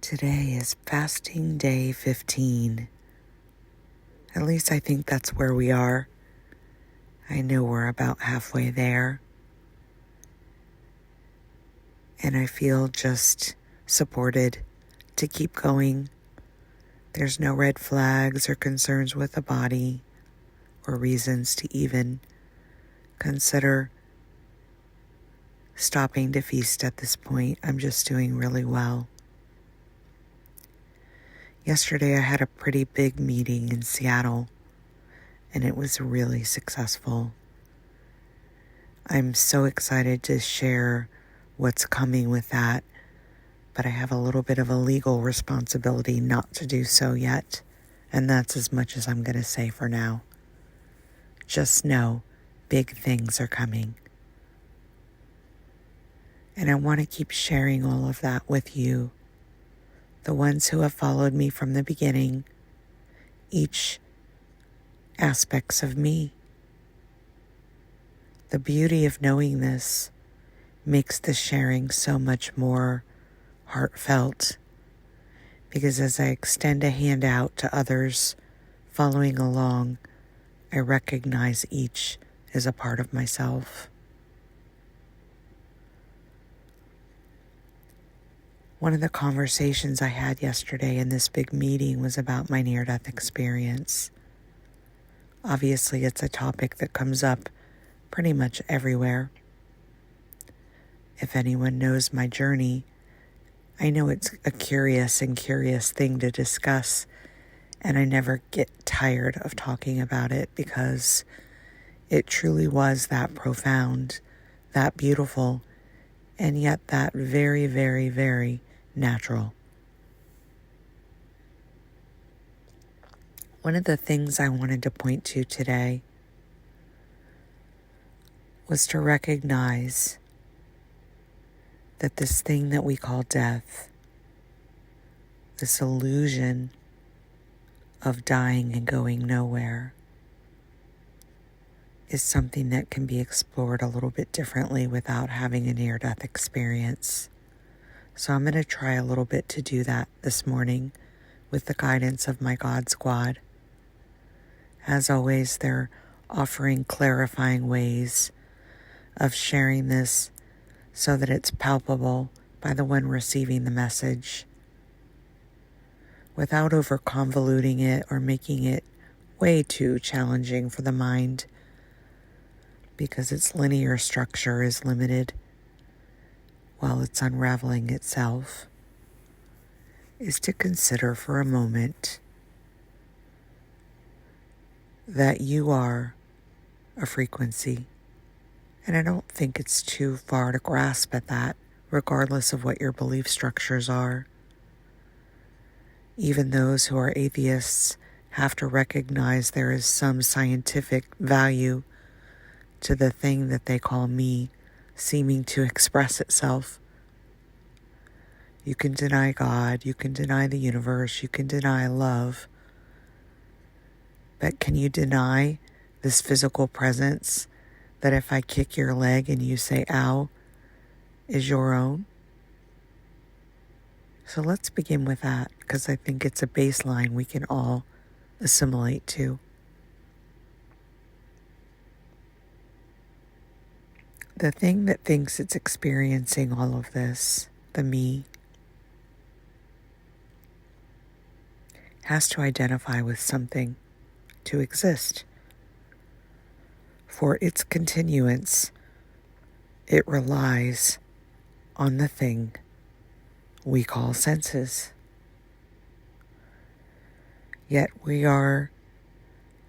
Today is fasting day 15. At least I think that's where we are. I know we're about halfway there. And I feel just supported to keep going. There's no red flags or concerns with the body or reasons to even consider stopping to feast at this point. I'm just doing really well. Yesterday I had a pretty big meeting in Seattle, and it was really successful. I'm so excited to share what's coming with that, but I have a little bit of a legal responsibility not to do so yet, and that's as much as I'm going to say for now. Just know big things are coming. And I want to keep sharing all of that with you. The ones who have followed me from the beginning, each aspects of me. The beauty of knowing this makes the sharing so much more heartfelt, because as I extend a hand out to others following along, I recognize each as a part of myself. One of the conversations I had yesterday in this big meeting was about my near-death experience. Obviously, it's a topic that comes up pretty much everywhere. If anyone knows my journey, I know it's a curious thing to discuss, and I never get tired of talking about it because it truly was that profound, that beautiful, and yet that very, very, very natural. One of the things I wanted to point to today was to recognize that this thing that we call death, this illusion of dying and going nowhere, is something that can be explored a little bit differently without having a near-death experience. So I'm going to try a little bit to do that this morning with the guidance of my God Squad. As always, they're offering clarifying ways of sharing this so that it's palpable by the one receiving the message, without over-convoluting it or making it way too challenging for the mind, because its linear structure is limited while it's unraveling itself, is to consider for a moment that you are a frequency. And I don't think it's too far to grasp at that, regardless of what your belief structures are. Even those who are atheists have to recognize there is some scientific value to the thing that they call me seeming to express itself. You can deny God, you can deny the universe, you can deny love, but can you deny this physical presence that if I kick your leg and you say ow, is your own? So let's begin with that, because I think it's a baseline we can all assimilate to. The thing that thinks it's experiencing all of this, the me, has to identify with something to exist. For its continuance, it relies on the thing we call senses. Yet we are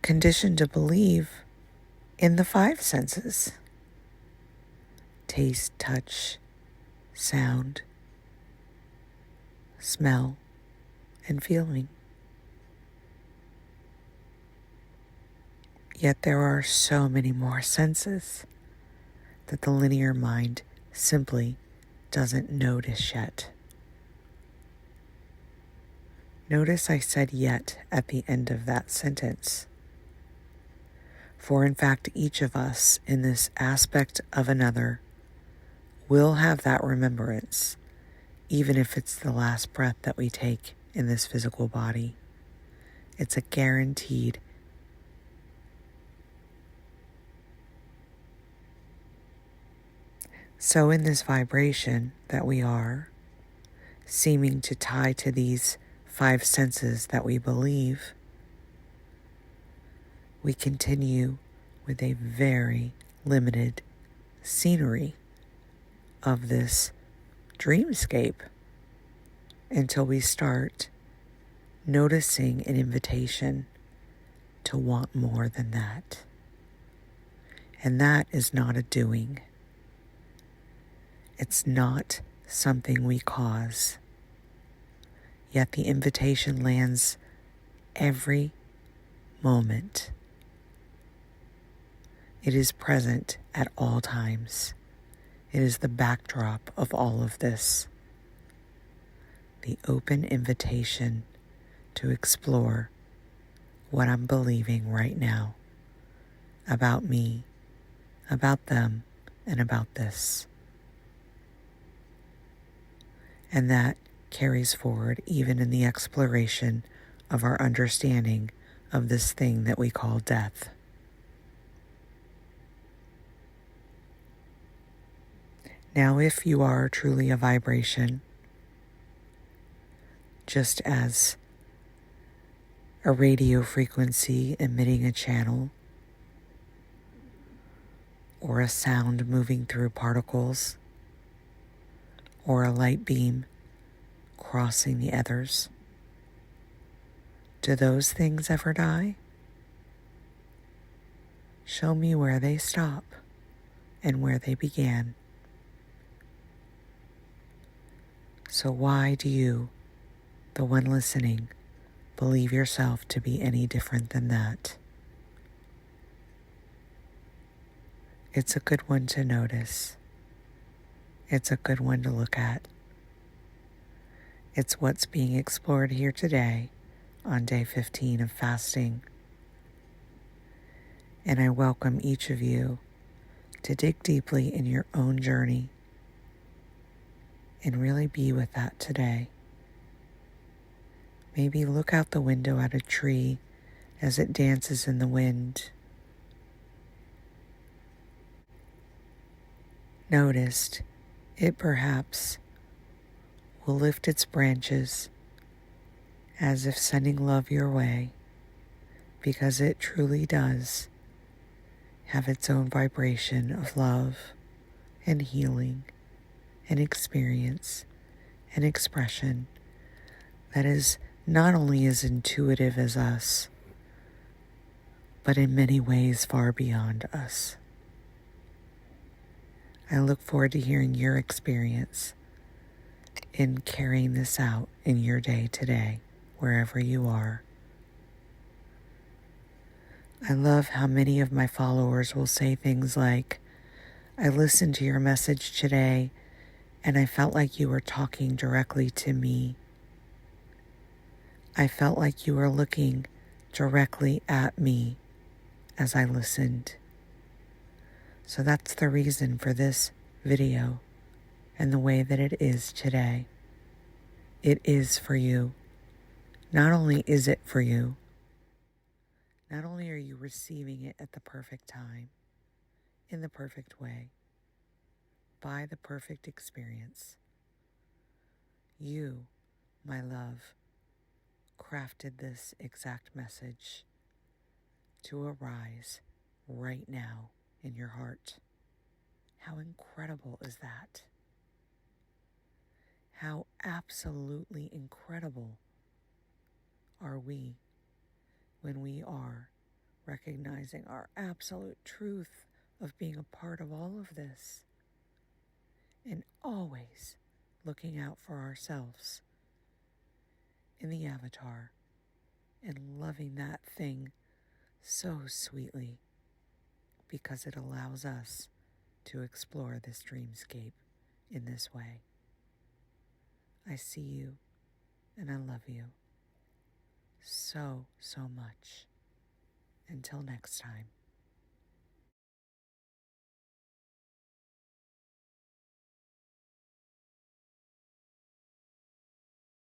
conditioned to believe in the 5 senses: taste, touch, sound, smell, and feeling. Yet there are so many more senses that the linear mind simply doesn't notice yet. Notice I said yet at the end of that sentence. For in fact, each of us in this aspect of another will have that remembrance even if it's the last breath that we take in this physical body. It's a guaranteed. So in this vibration that we are, seeming to tie to these 5 senses that we believe, we continue with a very limited scenery of this dreamscape until we start noticing an invitation to want more than that. And that is not a doing. It's not something we cause. Yet the invitation lands every moment. It is present at all times. It is the backdrop of all of this. The open invitation to explore what I'm believing right now about me, about them, and about this. And that carries forward even in the exploration of our understanding of this thing that we call death. Now, if you are truly a vibration, just as a radio frequency emitting a channel, or a sound moving through particles, or a light beam crossing the ethers, do those things ever die? Show me where they stop and where they began. So why do you, the one listening, believe yourself to be any different than that? It's a good one to notice. It's a good one to look at. It's what's being explored here today on day 15 of fasting. And I welcome each of you to dig deeply in your own journey and really be with that today. Maybe look out the window at a tree as it dances in the wind. Noticed it perhaps will lift its branches as if sending love your way, because it truly does have its own vibration of love and healing and experience and expression that is not only as intuitive as us, but in many ways far beyond us. I look forward to hearing your experience in carrying this out in your day today, wherever you are. I love how many of my followers will say things like, I listened to your message today and I felt like you were talking directly to me. I felt like you were looking directly at me as I listened. So that's the reason for this video and the way that it is today. It is for you. Not only is it for you, not only are you receiving it at the perfect time, in the perfect way, by the perfect experience, you, my love, crafted this exact message to arise right now in your heart. How incredible is that? How absolutely incredible are we when we are recognizing our absolute truth of being a part of all of this and always looking out for ourselves in the avatar and loving that thing so sweetly because it allows us to explore this dreamscape in this way. I see you and I love you so, so much. Until next time.